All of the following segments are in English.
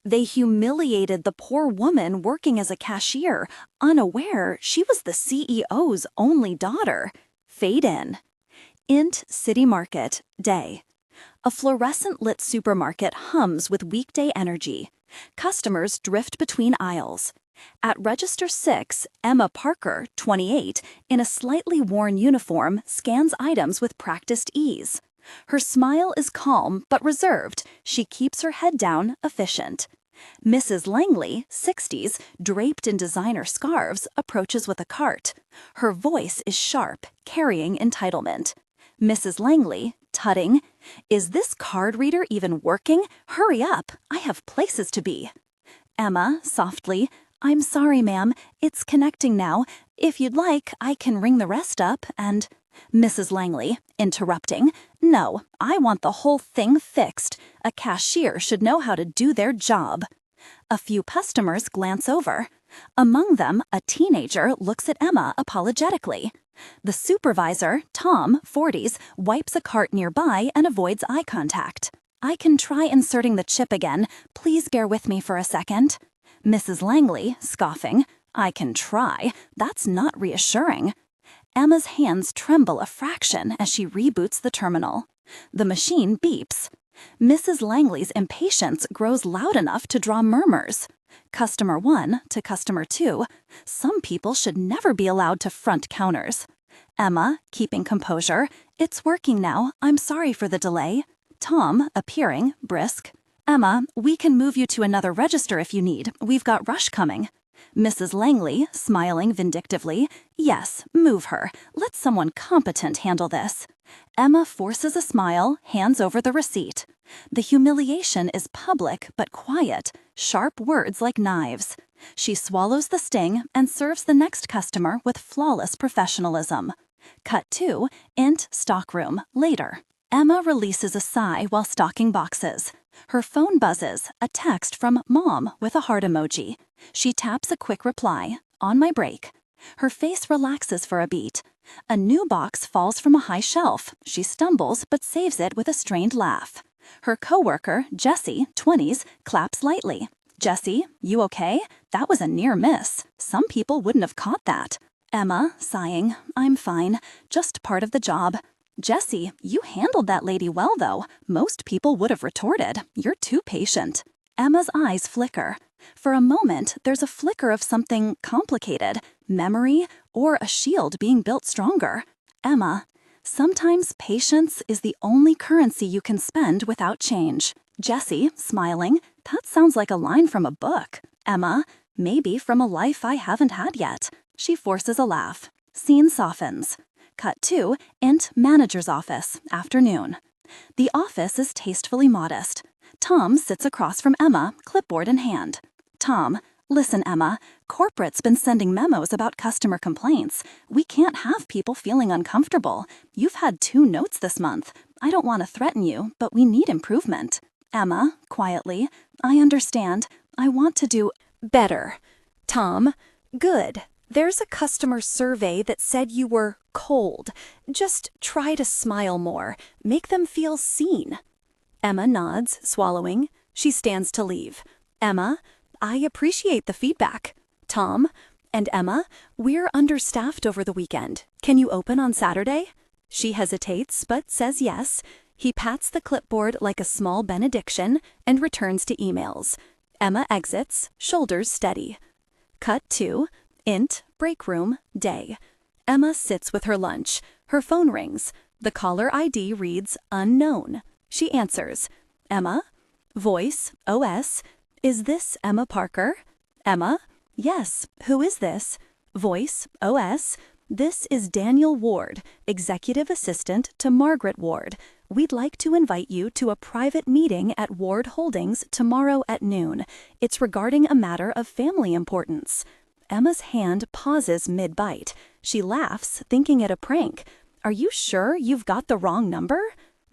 They humiliated the poor woman working as a cashier, unaware she was the CEO's only daughter. Fade in. Int City Market, day. A fluorescent-lit supermarket hums with weekday energy. Customers drift between aisles. At register 6, Emma Parker, 28, in a slightly worn uniform, scans items with practiced ease. Her smile is calm but reserved. She keeps her head down, efficient. Mrs. Langley, 60s, draped in designer scarves, approaches with a cart. Her voice is sharp, carrying entitlement. Mrs. Langley, tutting, "Is this card reader even working? Hurry up, I have places to be." Emma, softly, "I'm sorry, ma'am, it's connecting now. If you'd like, I can ring the rest up and—" Mrs. Langley, interrupting, "No, I want the whole thing fixed. A cashier should know how to do their job." A few customers glance over. Among them, a teenager looks at Emma apologetically. The supervisor, Tom, 40s, wipes a cart nearby and avoids eye contact. "I can try inserting the chip again. Please bear with me for a second." Mrs. Langley, scoffing, "I can try. That's not reassuring." Emma's hands tremble a fraction as she reboots the terminal. The machine beeps. Mrs. Langley's impatience grows loud enough to draw murmurs. Customer 1 to customer 2, "Some people should never be allowed to front counters." Emma, keeping composure, "It's working now. I'm sorry for the delay." Tom, appearing, brisk, "Emma, we can move you to another register if you need. We've got rush coming." Mrs. Langley, smiling vindictively, "Yes, move her. Let someone competent handle this." Emma forces a smile, hands over the receipt. The humiliation is public but quiet, sharp words like knives. She swallows the sting and serves the next customer with flawless professionalism. Cut 2, int stockroom, later. Emma releases a sigh while stocking boxes. Her phone buzzes, a text from Mom with a heart emoji. She taps a quick reply, "On my break." Her face relaxes for a beat. A new box falls from a high shelf. She stumbles but saves it with a strained laugh. Her coworker, Jessie, 20s, claps lightly. "Jessie, you okay? That was a near miss. Some people wouldn't have caught that." Emma, sighing, "I'm fine. Just part of the job." "Jessie, you handled that lady well, though. Most people would have retorted. You're too patient." Emma's eyes flicker. For a moment, there's a flicker of something complicated, memory, or a shield being built stronger. Emma, "Sometimes patience is the only currency you can spend without change." Jessie, smiling, "That sounds like a line from a book." Emma, "Maybe from a life I haven't had yet." She forces a laugh. Scene softens. Cut 2, int manager's office, afternoon. The office is tastefully modest. Tom sits across from Emma, clipboard in hand. Tom, "Listen, Emma, corporate's been sending memos about customer complaints. We can't have people feeling uncomfortable. You've had 2 notes this month. I don't want to threaten you, but we need improvement." Emma, quietly, "I understand. I want to do better." Tom, "Good. There's a customer survey that said you were cold. Just try to smile more. Make them feel seen." Emma nods, swallowing. She stands to leave. Emma, "I appreciate the feedback." Tom, and Emma, "We're understaffed over the weekend. Can you open on Saturday?" She hesitates, but says yes. He pats the clipboard like a small benediction and returns to emails. Emma exits, shoulders steady. Cut 2, int, break room, day. Emma sits with her lunch. Her phone rings. The caller ID reads unknown. She answers. Emma, voice, OS, "Is this Emma Parker?" Emma, "Yes, who is this?" Voice, OS, "This is Daniel Ward, Executive Assistant to Margaret Ward. We'd like to invite you to a private meeting at Ward Holdings tomorrow at noon. It's regarding a matter of family importance." Emma's hand pauses mid-bite. She laughs, thinking it a prank. "Are you sure you've got the wrong number?"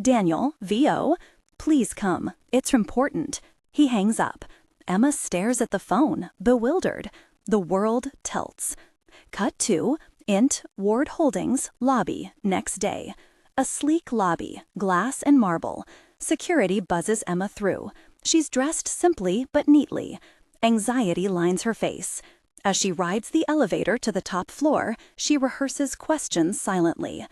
Daniel, VO, "Please come. It's important." He hangs up. Emma stares at the phone, bewildered. The world tilts. Cut 2, int, Ward Holdings, lobby, next day. A sleek lobby, glass and marble. Security buzzes Emma through. She's dressed simply but neatly. Anxiety lines her face. As she rides the elevator to the top floor, she rehearses questions silently.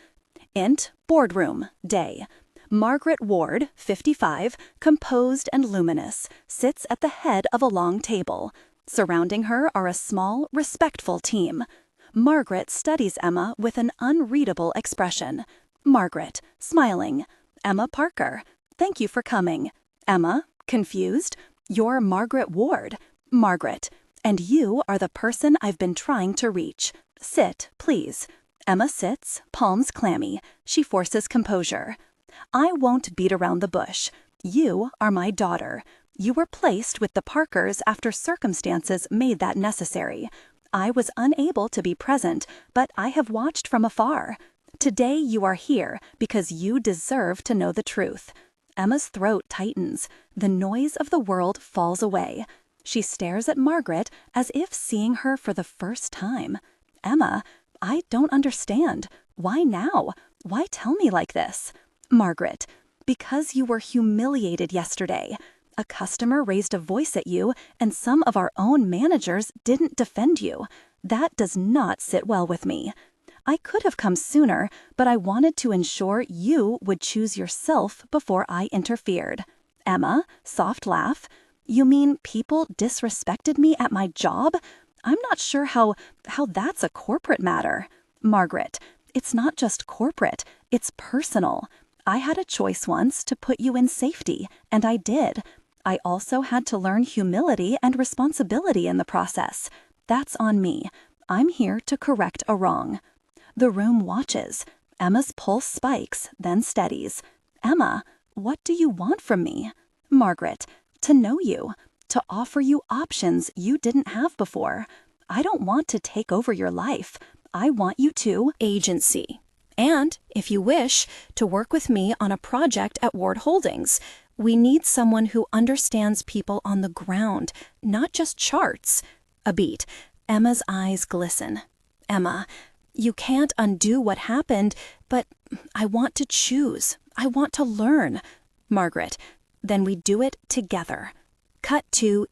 Boardroom, day. Margaret Ward, 55, composed and luminous, sits at the head of a long table. Surrounding her are a small, respectful team. Margaret studies Emma with an unreadable expression. Margaret, smiling. Emma Parker, thank you for coming. Emma, confused. You're Margaret Ward. Margaret, and you are the person I've been trying to reach. Sit, please. Emma sits, palms clammy. She forces composure. I won't beat around the bush. You are my daughter. You were placed with the Parkers after circumstances made that necessary. I was unable to be present, but I have watched from afar. Today you are here because you deserve to know the truth. Emma's throat tightens. The noise of the world falls away. She stares at Margaret as if seeing her for the first time. Emma, I don't understand. Why now? Why tell me like this? Margaret, because you were humiliated yesterday. A customer raised a voice at you, and some of our own managers didn't defend you. That does not sit well with me. I could have come sooner, but I wanted to ensure you would choose yourself before I interfered. Emma, soft laugh. You mean people disrespected me at my job? I'm not sure how that's a corporate matter. Margaret, it's not just corporate, it's personal. I had a choice once to put you in safety, and I did. I also had to learn humility and responsibility in the process. That's on me. I'm here to correct a wrong. The room watches. Emma's pulse spikes, then steadies. Emma, what do you want from me? Margaret, to know you, to offer you options you didn't have before. I don't want to take over your life. I want you to agency. And, if you wish, to work with me on a project at Ward Holdings. We need someone who understands people on the ground, not just charts. A beat. Emma's eyes glisten. Emma, you can't undo what happened, but I want to choose. I want to learn. Margaret, then we do it together. Cut to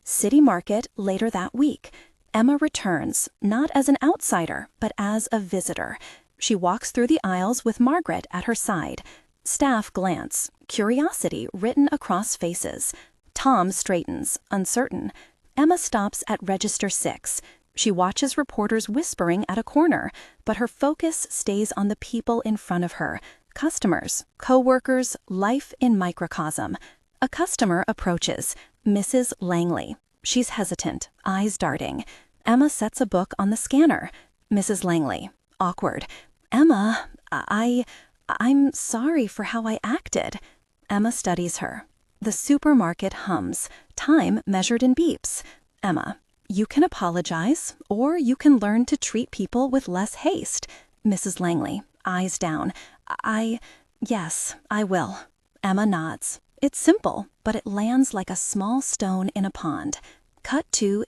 City Market later that week. Emma returns, not as an outsider, but as a visitor. She walks through the aisles with Margaret at her side. Staff glance, curiosity written across faces. Tom straightens, uncertain. Emma stops at Register 6. She watches reporters whispering at a corner, but her focus stays on the people in front of her. Customers, co-workers, life in microcosm. A customer approaches, Mrs. Langley. She's hesitant, eyes darting. Emma sets a book on the scanner. Mrs. Langley, awkward. Emma, I'm sorry for how I acted. Emma studies her. The supermarket hums, time measured in beeps. Emma, you can apologize, or you can learn to treat people with less haste. Mrs. Langley, eyes down. Yes, I will. Emma nods. It's simple, but it lands like a small stone in a pond. Cut to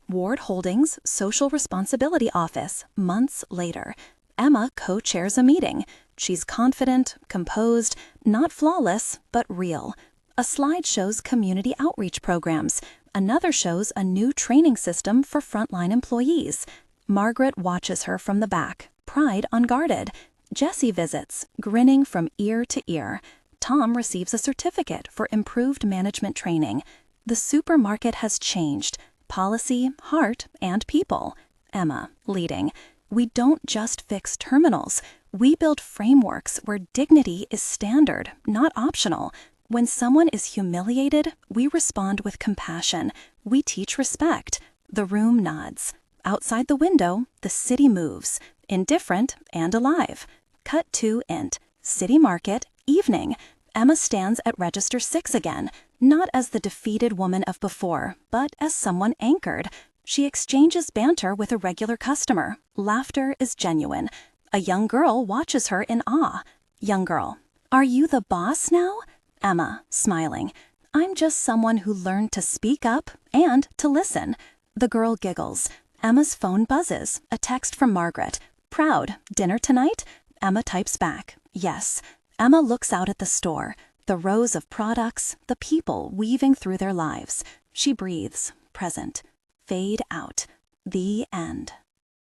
Ward Holdings Social Responsibility Office, months later. Emma co-chairs a meeting. She's confident, composed, not flawless, but real. A slide shows community outreach programs. Another shows a new training system for frontline employees. Margaret watches her from the back, pride unguarded. Jessie visits, grinning from ear to ear. Tom receives a certificate for improved management training. The supermarket has changed. Policy, heart, and people. Emma, leading. We don't just fix terminals. We build frameworks where dignity is standard, not optional. When someone is humiliated, we respond with compassion. We teach respect. The room nods. Outside the window, the city moves, indifferent and alive. Cut to City Market, evening. Emma stands at Register 6 again, not as the defeated woman of before, but as someone anchored. She exchanges banter with a regular customer. Laughter is genuine. A young girl watches her in awe. Young girl, are you the boss now? Emma, smiling. I'm just someone who learned to speak up and to listen. The girl giggles. Emma's phone buzzes. A text from Margaret. Proud. Dinner tonight? Emma types back. Yes. Emma looks out at the store. The rows of products, the people weaving through their lives. She breathes, present. Fade out. The end.